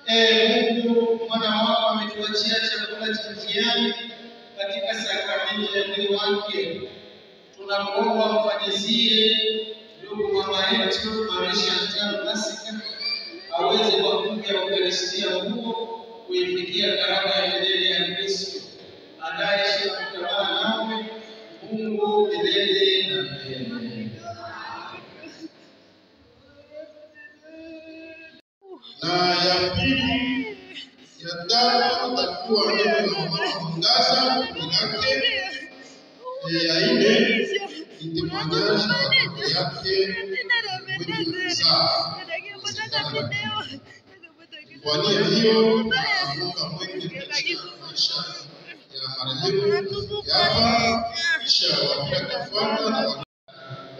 Mungu mwana wako ametuachia chakula cha njiani katika sakramenti ya mwili wake. Tunakuomba mfanyizie ndugu mama yetu Marisha Antano Masika aweze kwa nguvu ya Eucharistia huo kuifikia karama ya milele ya Kristo anayeishi na kutawala nawe Mungu milele na milele. Na ya pili ya tatu atakuwa neno la mwangaza yake. Ya nne itimanyasha yake kwenye saa. Kwa nia hiyo tunafunga mwenge katika maisha ya marehemu Yaba kisha watafuata na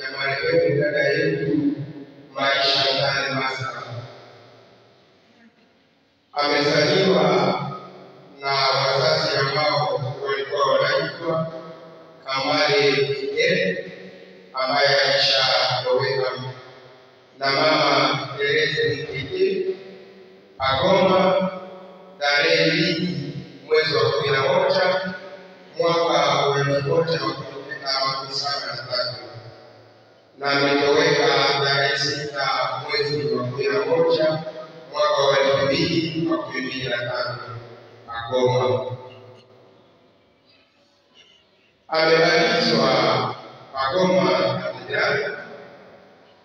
ya marehemu dada yetu Maisha Antano Masika. Amezaliwa na wazazi ambao walikuwa wanaitwa Kamale Kigere ambaye alishatoweka na mama Teresa Mtete Agoma tarehe 2 mwezi wa 11 mwaka wa 1973 na ametoweka tarehe 6 mwezi wa 11 mwaka wa 2025 Agoma. Amebatizwa Agoma Katedrali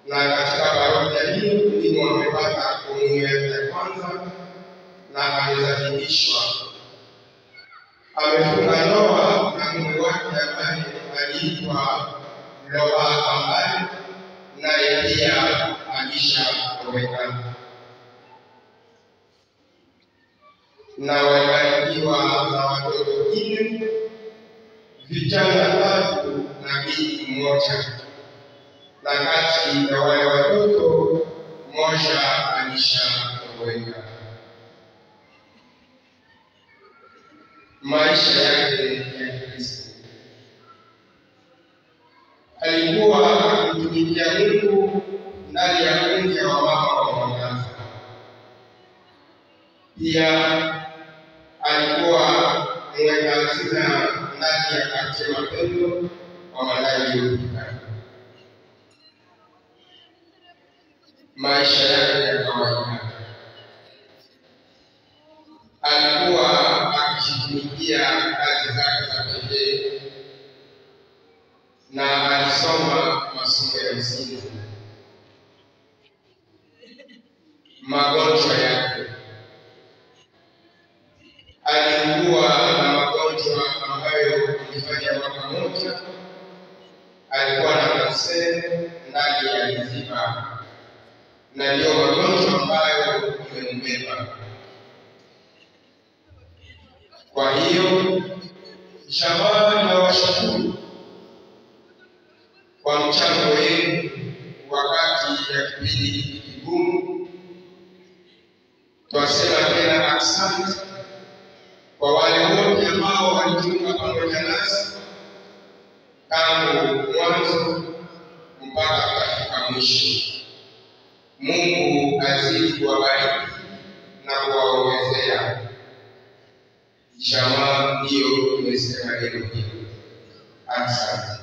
na katika parokia hiyo ndimo amepata komunyo ya kwanza na amezalishwa. Amefunga ndoa na mume wake ambaye aliitwa Loba Ambali naye pia alishatoweka. Na wamebarikiwa na watoto 4, vijana 3 na binti 1. Na kati ya wale watoto 1 alishatoweka. Maisha yake ya Kristo. Alikuwa akimtumikia Mungu ndani ya kundi wa mama wa mwangaza. Pia alikuwa mweka hazina ndani ya Kartie Mapendo kwa madai yote. Maisha yake ya kawaida alikuwa akishughulikia kazi zake za pekee na alisoma masomo ya msingi. Magonjwa yake, alikuwa na magonjwa ambayo ilifanya mwaka mmoja alikuwa na kanseri ndani ya mifupa, na ndio magonjwa ambayo imembeba. Kwa hiyo Shabani na washukuru kwa mchango wenu wakati ya kipindi hiki kigumu. Twasema tena asante kwa wale wote ambao walijiunga pamoja nasi tangu mwanzo mpaka katika mwisho. Mungu azidi kuwabariki na kuwaongezea. Jamaa ndio tumesema neno hili. Asante.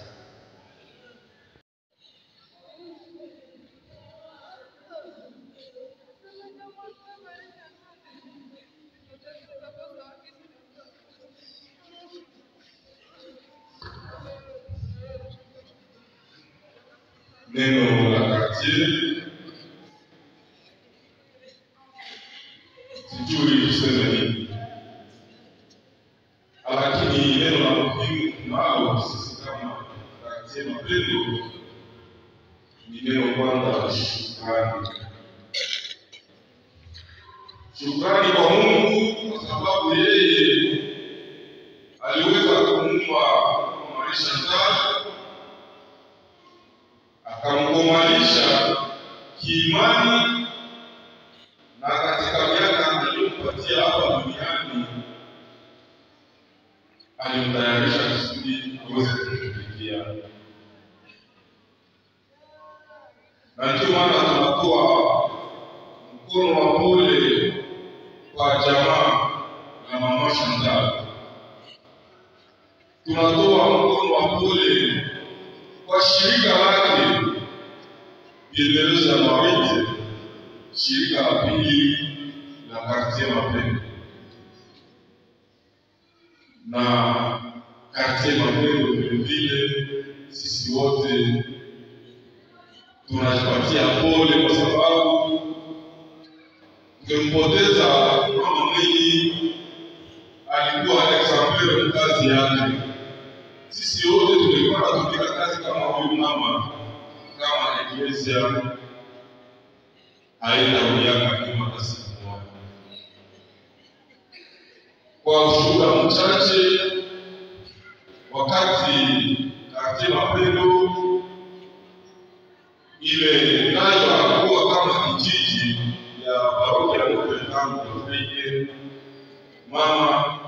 Neno la Kartie, sijui tuseme nini, lakini neno la muhimu tunalo sisi kama Kartie Mapendo ni neno kwanza shukrani. Shukrani kwa Mungu kwa sababu yeye aliweza kumuumba maisha tatu, akamkomalisha kiimani, na katika miaka aliyompatia hapa duniani alimtayarisha kusudi aweze kumtumikia. Na ndio maana tunatoa mkono wa pole kwa jamaa na mama Chantal. Tunatoa mkono wa pole kwa shirika lake Bienvenue Marite, shirika la pili la Kartie Mapendo. Na Kartie Mapendo vile sisi wote tunajipatia pole kwa sababu tumempoteza mama mwingi, alikuwa exemplaire kazi yake. Sisi wote tulikuwa tunatumika kazi kama huyu mama, kama Eklesia haina miaka nyuma kasi moja. Kwa ushuhuda mchache, wakati Kartie Mapendo ile nayo alikuwa kama kijiji ya parokia ya Mpetango pekee, mama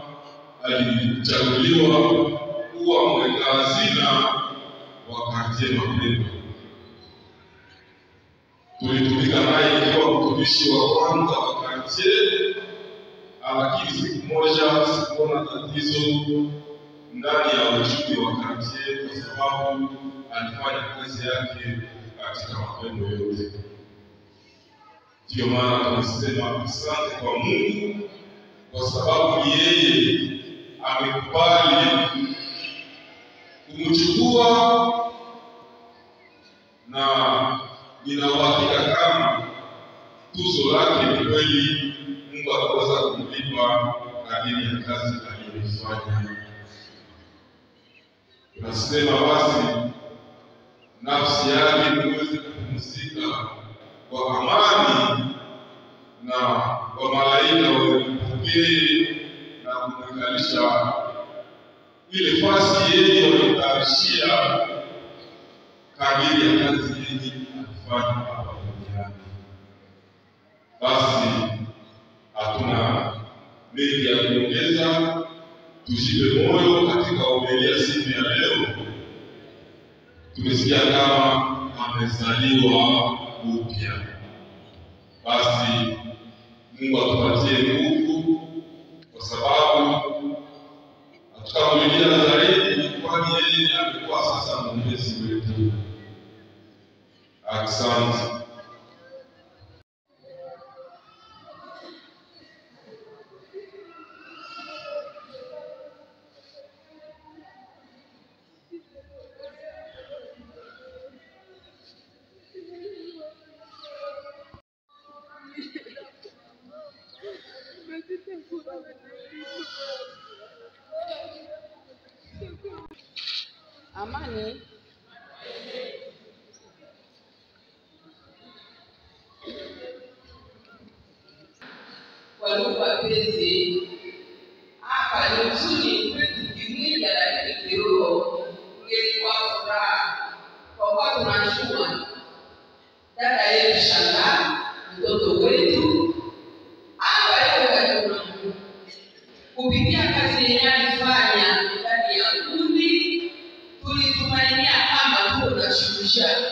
alichaguliwa kuwa mweka hazina wa Kartie Mapendo. Tulitumika naye ikiwa mtumishi wa kwanza wa Kartie, lakini siku moja sikuona tatizo ndani ya uchumi wa Kartie kwa sababu alifanya kazi yake katika mapendo yote. Ndio maana tunasema asante kwa Mungu kwa sababu yeye amekubali kumchukua, na nina uhakika kama tuzo lake ni kweli Mungu ataweza kumlipa kadiri ya kazi aliyoifanya. Tunasema basi nafsi yake iweze kupumzika kwa amani, na kwa malaika wampokee na kumwikalisha ile fasi yeye walitayarishia kadiri ya kazi yeye alifanya hapa duniani. Basi hatuna mengi ya kuongeza, tujipe moyo katika homilia siku ya leo. Tumesikia kama amezaliwa upya. Basi Mungu atupatie nguvu, kwa sababu Asante. Amani. Kwa ndugu wapenzi, hapa ni uzuri kwetu kimwili lakini kiroho ingekuwa furaha kwa kuwa tunajua dada yetu Shanga, mtoto wetu hapa leo kupitia kazi yenyewe alifanya ndani ya kundi, tulitumainia kama tuko na shujaa.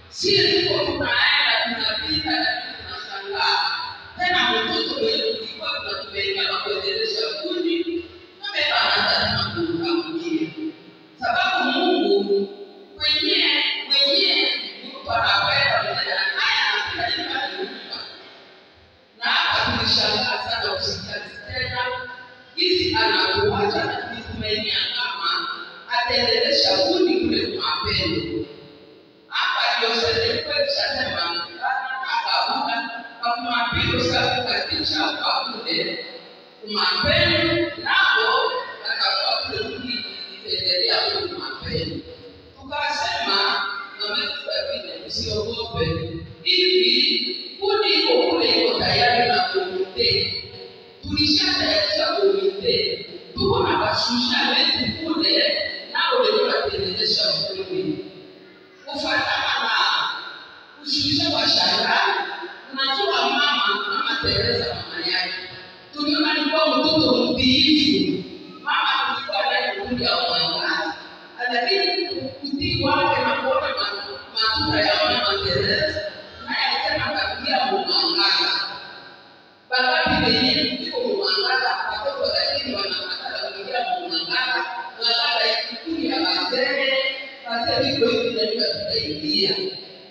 Sisi tuko tunaenda tunapita na tunashangaa. Tena mtoto wetu tulikuwa tunatumaini kuendelesha kundi, tumepata kumkamia. Sababu Mungu mwenyewe mtu anapenda mwenyewe haya anapenda. Na hapa tulishangaa sana kusikia tena hizi anakuacha na kutumaini kama ataendelesha kundi kule kwa mapendo. Hapa ndio sasa kwa kusema kama mapendo sasa katika kwa kule mapendo nao atakuwa kule kuendelea kwa mapendo. Tukasema na mimi usiogope hivi kundi iko tayari na kumte. Tulishatayarisha kumte. Tuko na bashusha wetu kule nao ndio wanaendelesha kundi. Kufuatana na kushusha kwa Shanga, unajua mama Teresa mama yake. Tuliona alikuwa mtoto mtiifu. Mama alikuwa naye kundi ya mwangaza. Lakini kutii wake na kuona matunda ya mama Teresa, naye alisema atakuja mwangaza. Baba wenyewe ndio mwangaza, watoto lakini wanataka kuingia mwangaza, wanataka kikundi ya wazee, wazee ndio ndio kusaidia.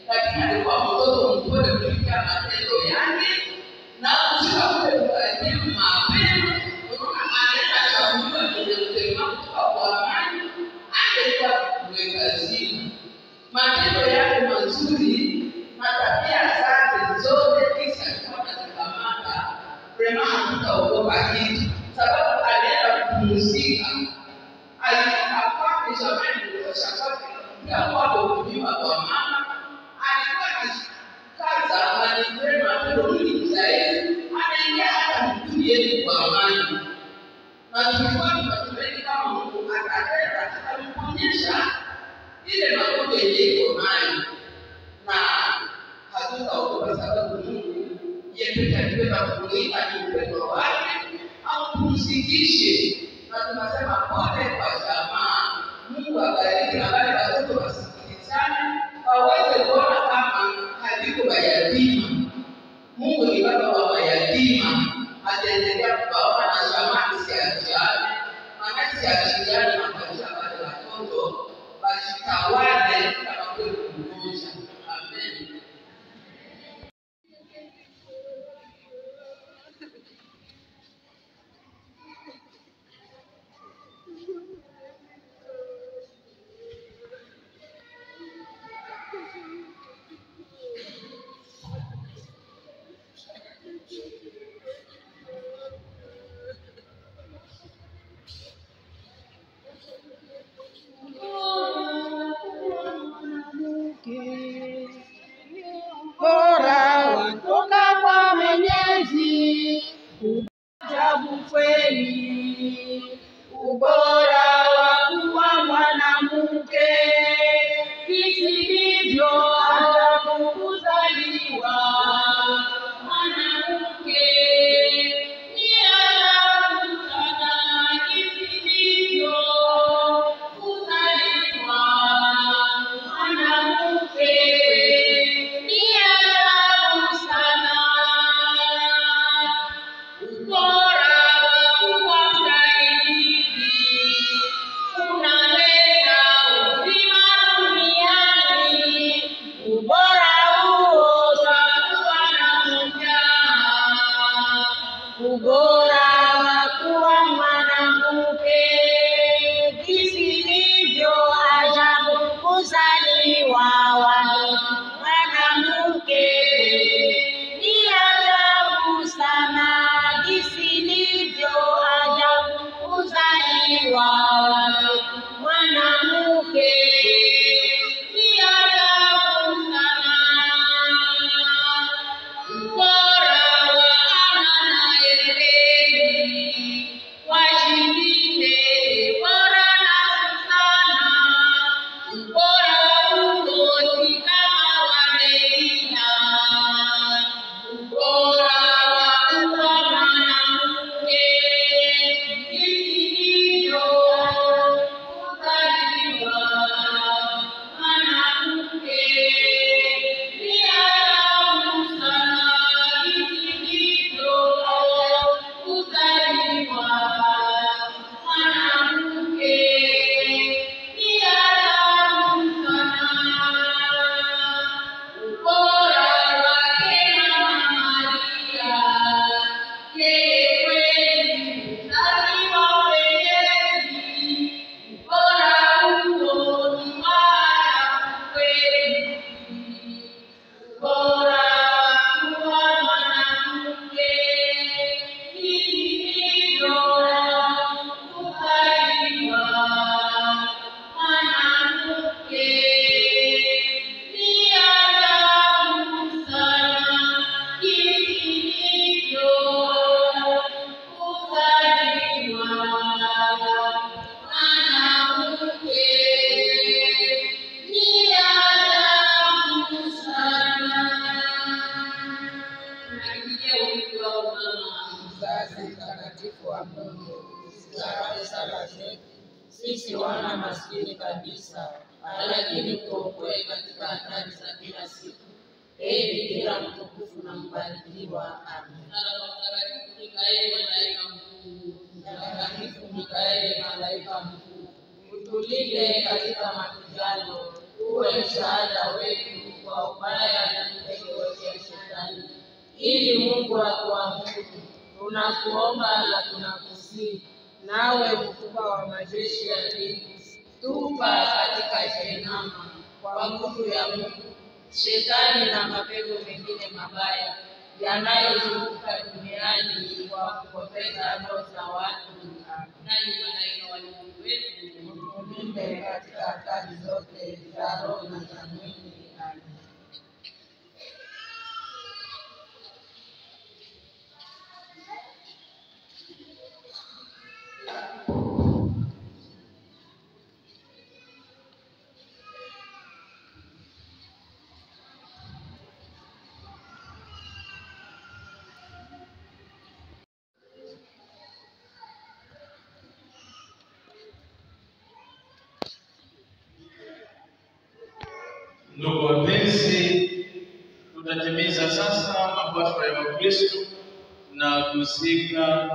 Lakini alikuwa mtoto mpole kufikia matendo yake na kufika kule kukaribia mapema. Anaenda chakula kwenye kutoka kwa amani, angekuwa mwekazini. Matendo yake mazuri, matabia zake zote kisa alikuwa anazikamata. Prema hatutaogopa kitu, sababu alienda kupumzika. Alikuwa kwa jamani kwa sababu ya kwao kunyuma kwa mama. Alikuwa kaza anaendelea na ndio zaidi. Anaingia hata mtuni yetu kwa amani. Na tulikuwa tunatumaini kama Mungu atatenda atakuonyesha ile mambo yenyewe nayo. Na hatutaogopa sababu Mungu yeye atapenda kumuita ni upendo wake au kumsikishe. Na tunasema pole kwa jamaa. Mungu abariki na wale watoto wasikilizane waweze kuona kama haviko mayatima. Mungu ni baba wa mayatima, ataendelea kuwaona na jamaa siachiane, maana siachiane na kuacha wale watoto wajitawale kama kweli mmoja. Amen. Bora watoka kwa Mwenyezi, ajabu kweli, ubora wa kuwa mwanamke, visivyo ajabu kuzaliwa mwanamke, ni ajabu sana visivyo kuzaliwa mwanamke. Ubora sala zetu sisi wana maskini kabisa, lakini tuokoe katika hatari za kila siku. Ee Bikira mtukufu na mbarikiwa. Amen. Mtakatifu Mikaeli, malaika mkuu, mtakatifu Mikaeli, malaika mkuu, utulinde katika mapigano, uwe msaada wetu kwa ubaya na mtego wa Shetani, ili Mungu atuamuru. Tunakuomba na tunakusihi, nawe mkubwa wa majeshi ya mbingu, tupa katika jehanamu kwa nguvu ya Mungu Shetani na mapepo mengine mabaya yanayozunguka duniani kwa kupoteza roho za watu. Nanyi malaika wa Mungu wetu, mtulinde katika hatari zote za roho na za mwili. Amen. Ndugu wapenzi, tutatimiza sasa mapasho ya Wakristo na kuzika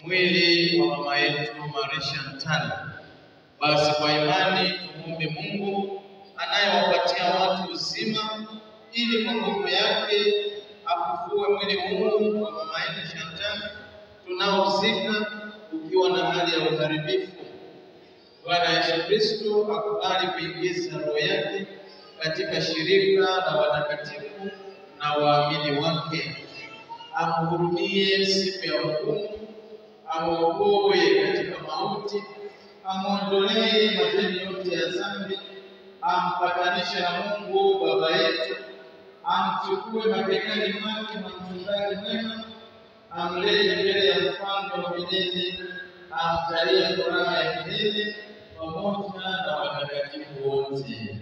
mwili wa mama yetu Maria Chantal. Basi kwa imani tumuombe Mungu anayewapatia watu uzima, ili kwa nguvu yake afufue mwili huu wa mama yetu Chantal tunaozika ukiwa na hali ya uharibifu. Bwana Yesu Kristo akubali kuingiza roho yake katika shirika la watakatifu na waamini wake, amhurumie siku ya hukumu, amuokoe katika mauti, amuondolee madeni yote ya dhambi, ampatanishe na Mungu Baba yetu, amchukue mabegani mwake mchungaji mwema, amlete mbele ya mfalme wa milele, amjalie furaha ya milele pamoja na watakatifu wote.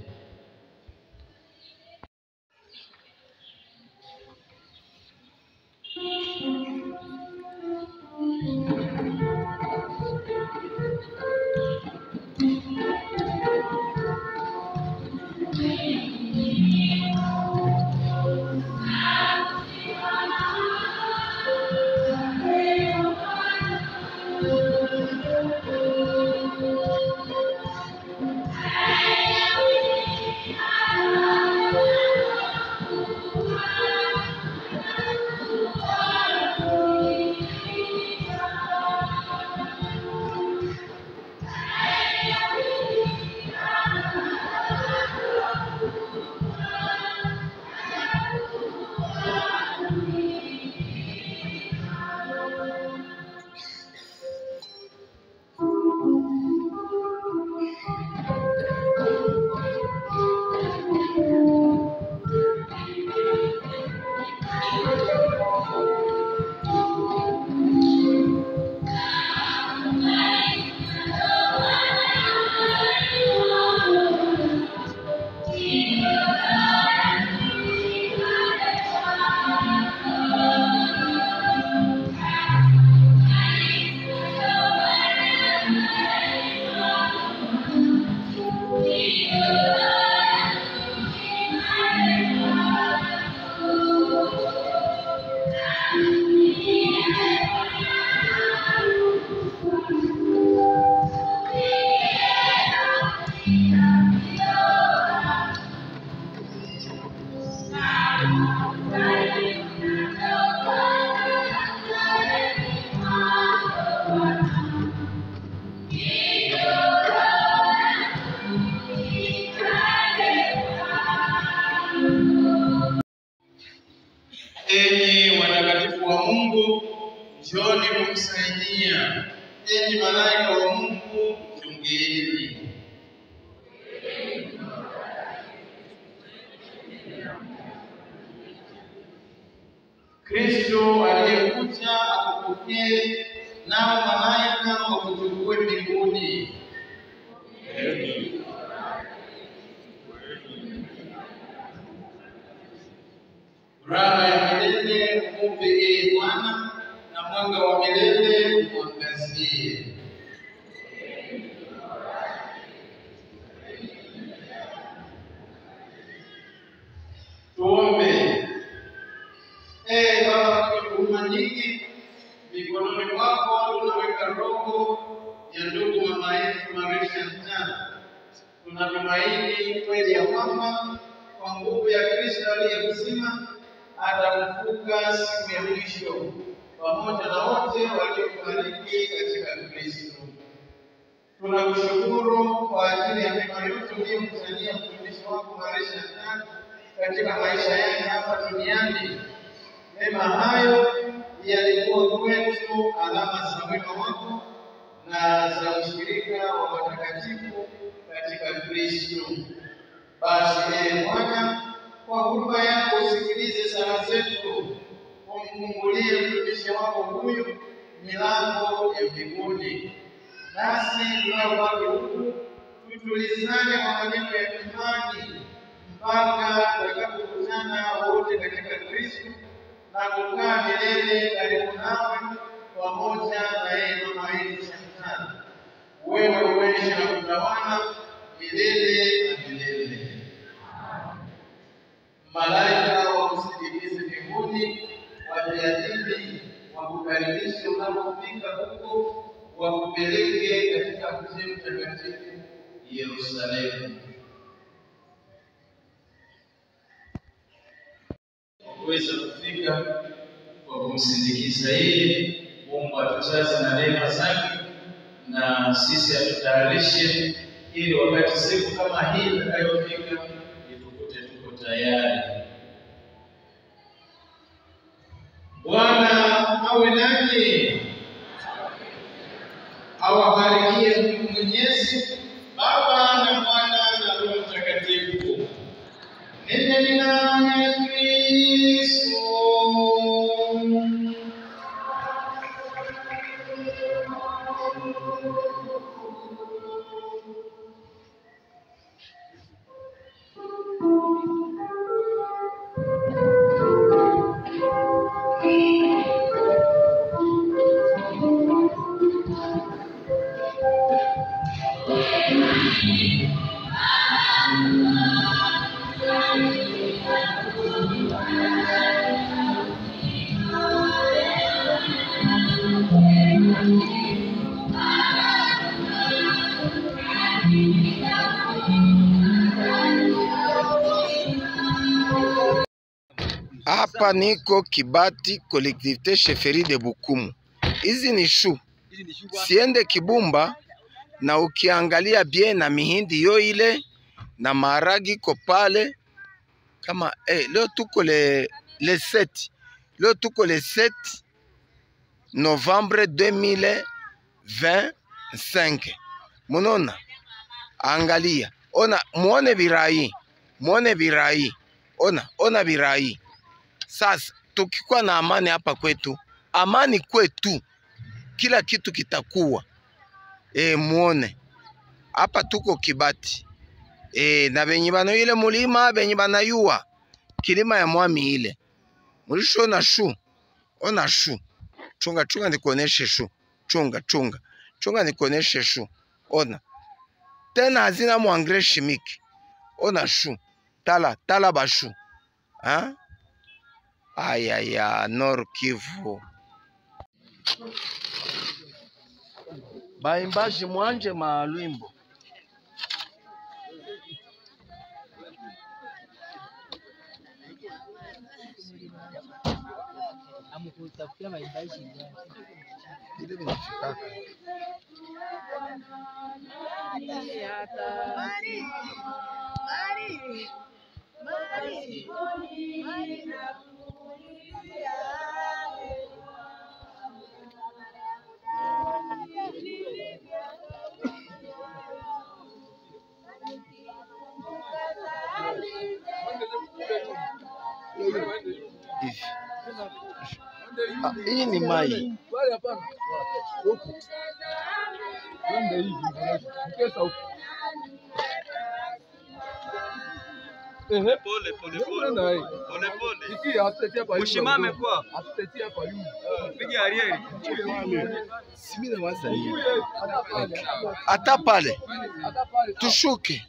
Enyi watakatifu wa Mungu, njooni kumsaidia. Enyi malaika wa Mungu, mchungieni. Kristo aliyekuja akupokee, nao malaika wakuchukue mbinguni. Raha ya milele umupe Bwana, na mwanga wa milele umwangazie. nyingi. Mikononi mwako tunaweka roho ya ndugu mama yetu Marisha Ntana. Tunatumaini kweli ya kwamba kwa nguvu ya Kristo aliye mzima atafufuka siku ya mwisho pamoja na wote waliofariki katika Kristo. Tunakushukuru kwa ajili ya mema yote uliyomfanyia mtumishi wako Marisha Ntana katika maisha yake hapa duniani. Mema hayo yalikuwa kwetu alama za wema wako na za ushirika wa watakatifu katika Kristo. Basi Bwana, kwa huruma yako usikilize sala zetu, umfungulie mtumishi wako huyu milango ya mbinguni. Nasi tunaobaki huku tutulizane kwa maneno ya imani mpaka tutakapokutana wote katika Kristo na kukaa milele karibu nawe pamoja na yeye mama yetu Ntana. Wewe uishi na kutawala milele na milele. Malaika wakusindikize mbinguni, wajiadili, wakukaribishe unapofika huko, wakupeleke katika mji mtakatifu Yerusalemu. Waweza kufika kwa kumsindikiza yeye. Mungu atujaze na neema zake, na sisi atutayarishe ili wakati siku kama hii itakayofika itukute tuko tayari. Bwana awe nanyi, awabarikie Mungu Mwenyezi, Baba na Mwana na Roho Mtakatifu. Nendeni naye Kristo. Hapa niko Kibati Collectivité Chefferie de Bukumu. Hizi ni shu. Siende Kibumba na ukiangalia bien na mihindi yo ile na maragi ko pale kama leo tuko le 7. Leo tuko le 7 Novembre 2025. Munona angalia. Ona muone birai. Muone birai. Ona birai. Sasa tukikuwa na amani hapa kwetu, amani kwetu, kila kitu kitakuwa. Muone hapa tuko Kibati. Na benyi bano ile mulima, benyi banayua kilima ya mwami ile. Mulisho na shu. Ona shu. Chunga nikuoneshe shu. Chunga nikuoneshe shu. Ona. Tena hazina mu engrais chimique. Ona shu. Tala bashu. Ayaya, Nord Kivu. Baimbaji mwanje maalwimbo. Amukutafutia baimbaji. Ile binafika. Hii ni mai. Pole. Ushimame kwa. Piga arieri. Simile waza hii. Ata pale. Tushuke.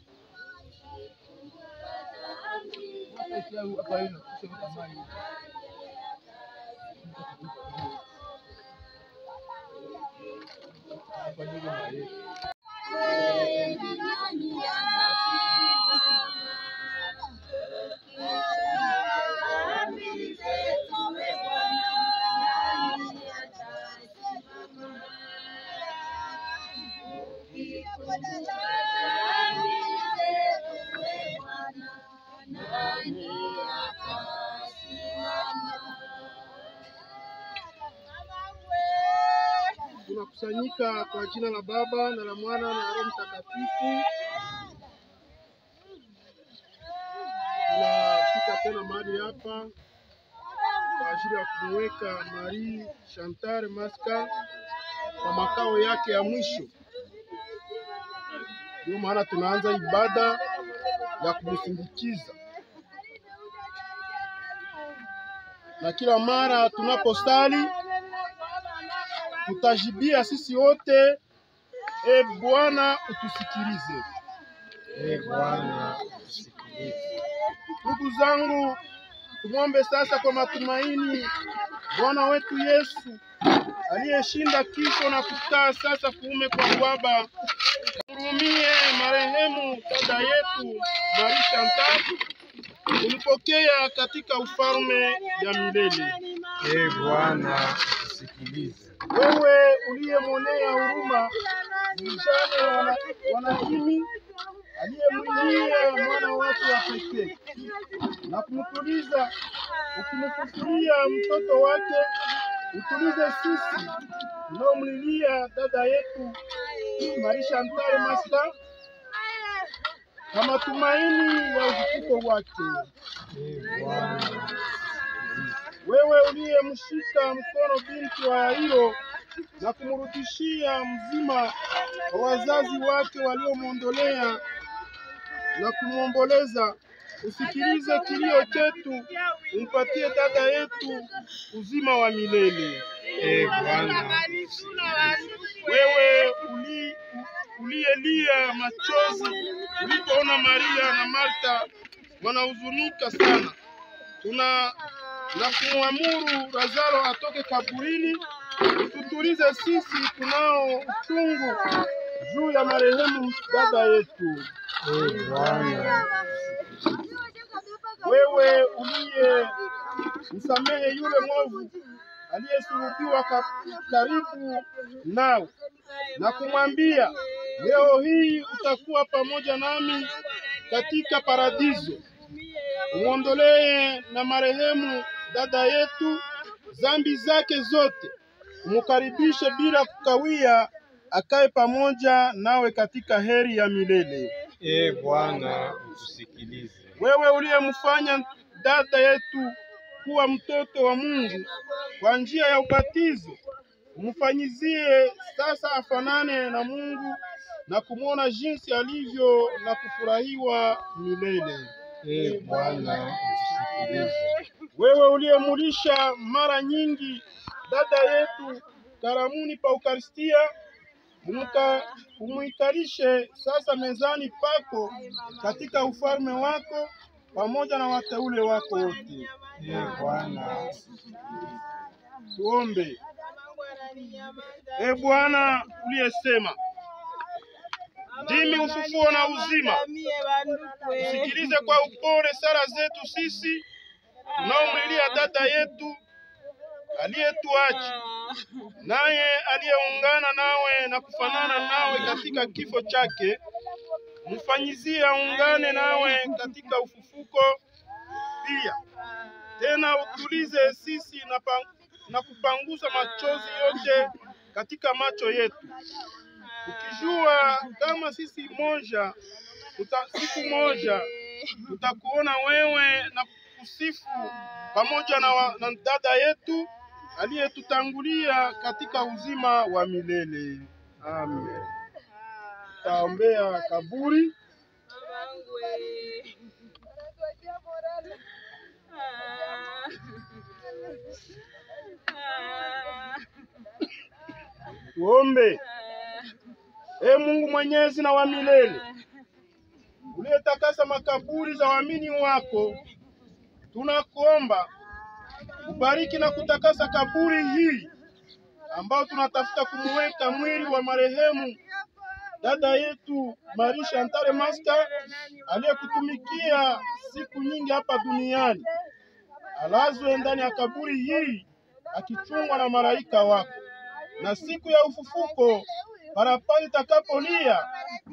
Tunakusanyika kwa jina la Baba na la Mwana na Roho Mtakatifu. Tunafika tena mahali hapa kwa ajili ya kumweka Marie Chantal Maska kwa makao yake ya mwisho. Ndio maana tunaanza ibada ya kumsindikiza, na kila mara tunaposali tutajibia sisi wote, e Bwana utusikilize. E Bwana utusikilize. Ndugu zangu, tumwombe sasa kwa matumaini Bwana wetu Yesu aliyeshinda kifo na kukaa sasa kuume kwa Baba, hurumie marehemu dada yetu Marie Chantal, tulipokea katika ufalme ya milele. E Bwana utusikilize. Wewe uliyemwonea huruma mjane wanahimi aliyemwilia mwana wake wa pekee na kumtuliza, ukimfufulia mtoto wake, utulize sisi tunaomlilia dada yetu Marie Chantal Maska kwa matumaini ya ufufuko wake. Wewe uliyemshika mkono binti wa Yairo na kumrudishia mzima wa wazazi wake waliomwondolea na kumwomboleza, usikilize kilio chetu, umpatie dada yetu uzima wa milele. Bwana, wewe uliyelia machozi ulipoona Maria na Martha wanahuzunika sana, na kumwamuru Lazaro atoke kaburini, ututulize sisi tunao uchungu juu ya marehemu dada yetu. Bwana, wewe uliye msamehe yule mwovu aliyesulubiwa karibu nao na kumwambia, leo hii utakuwa pamoja nami katika paradiso, umwondolee na marehemu dada yetu dhambi zake zote, umukaribishe bila kukawia, akae pamoja nawe katika heri ya milele. E Bwana utusikilize. Wewe uliyemfanya dada yetu kuwa mtoto wa Mungu kwa njia ya ubatizo, umfanyizie sasa afanane na Mungu na kumwona jinsi alivyo na kufurahiwa milele. E Bwana utusikilize. Wewe uliyemulisha mara nyingi dada yetu karamuni pa Ukaristia, umuikalishe sasa mezani pako katika ufalme wako pamoja na wateule wako wote. E Bwana, tuombe. E Bwana uliyesema, ndimi ufufuo na uzima, usikilize kwa upole sala zetu sisi tunaomlilia dada yetu aliyetuacha, naye aliyeungana nawe na kufanana nawe katika kifo chake, mfanyizie aungane nawe katika ufufuko pia. Tena utulize sisi na kupangusa machozi yote katika macho yetu, ukijua kama sisi siku moja tutakuona wewe na kusifu pamoja na dada yetu aliyetutangulia katika uzima wa milele. Amen. Taombea kaburi. Tuombe. E Mungu mwenyezi na wa milele, uliyetakasa makaburi za waamini wako, tunakuomba ubariki na kutakasa kaburi hii ambao tunatafuta kumuweka mwili wa marehemu dada yetu Marie Chantal Master aliyekutumikia siku nyingi hapa duniani, alazwe ndani ya kaburi hii akichungwa na malaika wako, na siku ya ufufuko parapanda itakapolia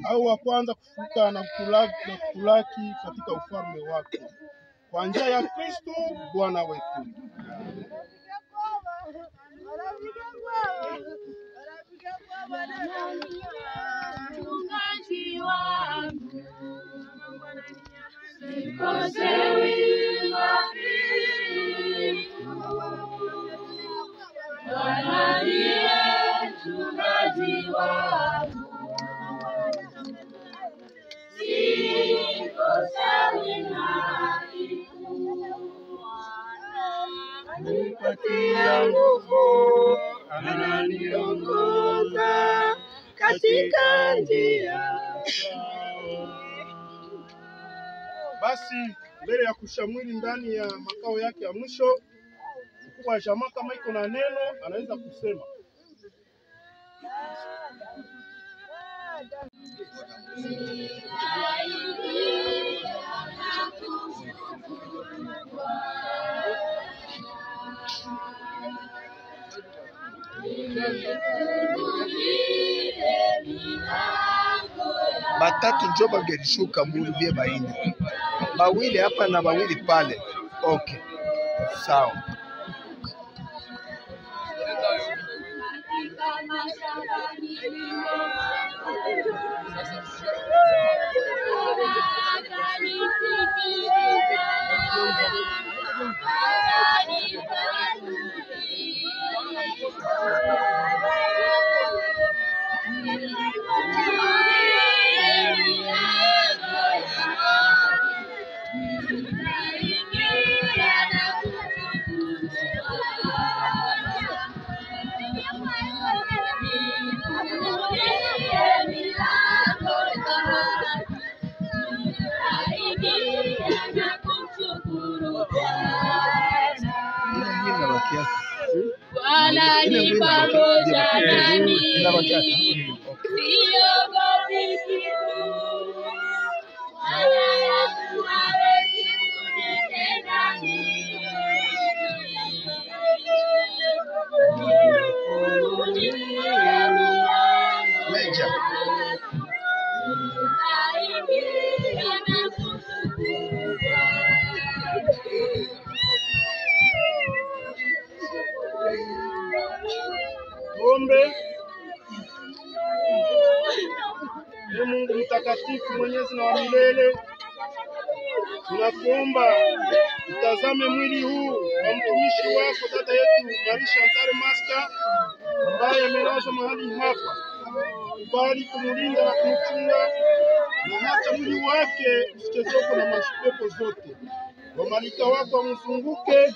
au wa kwanza kufuka na kutulaki katika ufalme wako, kwa njia ya Kristo Bwana wetu. Mchungaji wangu, sikosewi wapi, Bwana ndiye mchungaji wangu, sikosewi na kitu. Anipatia nguvu, ananiongoza katika njia. Basi mbele ya kushamwili ndani ya makao yake ya mwisho, mkuu wa jamaa kama iko na neno anaweza kusema. Batatu njo bangelishuka mulu bie baine. Bawili hapa na bawili pale. Okay. Sawa. Bwana ni pamoja nami, siogopi kitu. Bwana yangu hawezi kunitenda nini. Meja. Ombe. Ee Mungu mtakatifu, mwenyezi na wa milele, tunakuomba utazame mwili huu wa mtumishi wako dada yetu Marie Chantal Master ambaye amelazwa mahali hapa. Kubali kumulinda na kumchunga, na hata mwili wake usichezeke na mashipepo zote. Wamalika wako wamzunguke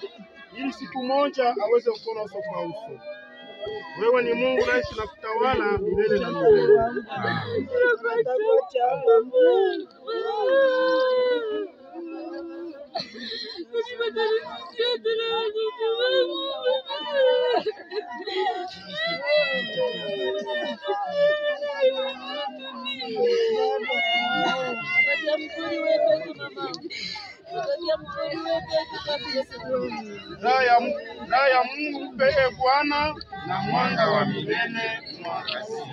ili siku moja aweze kuona uso kwa uso. Wewe ni Mungu naishi na kutawala milele na milele. Raha ya Mungu mpe Bwana na mwanga wa milele mwangazie.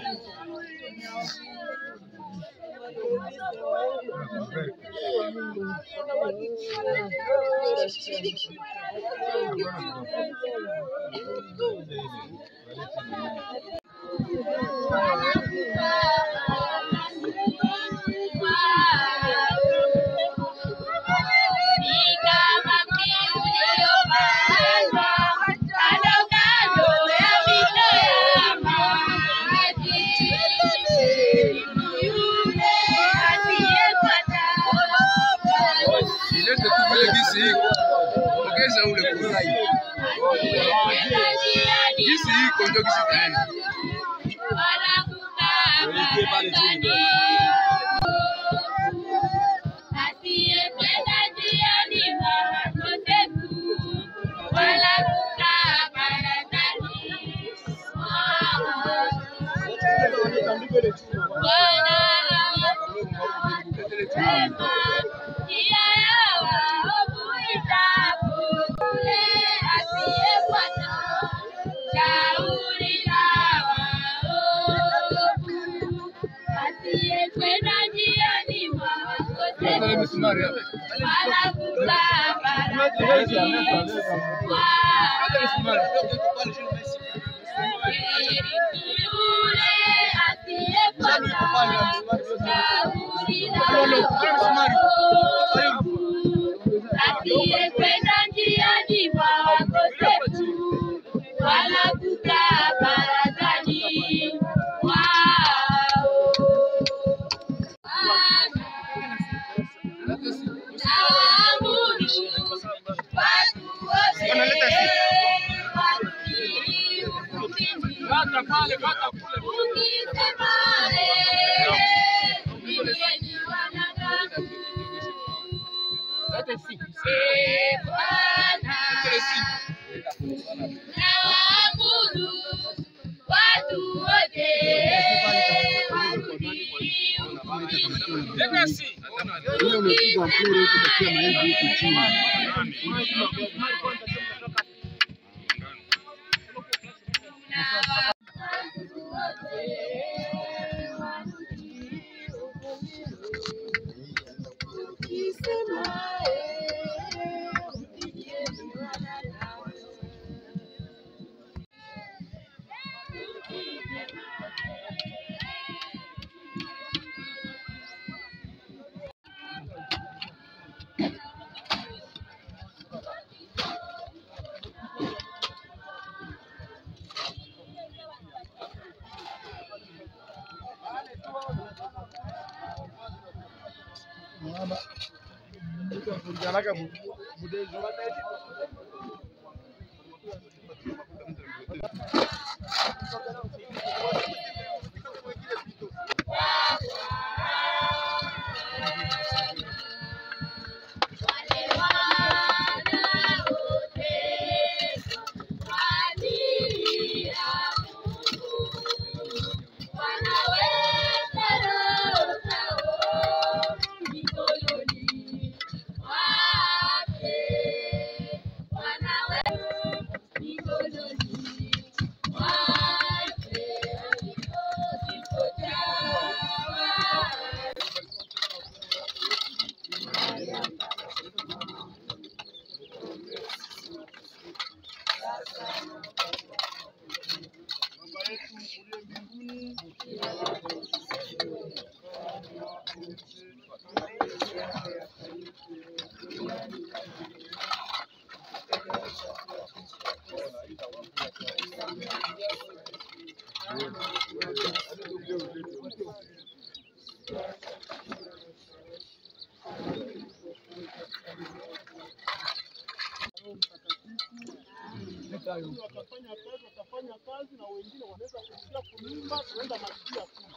Watafanya kazi na wengine wanaweza kuingia kunyumba kuenda malikia kule.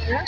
Yeah.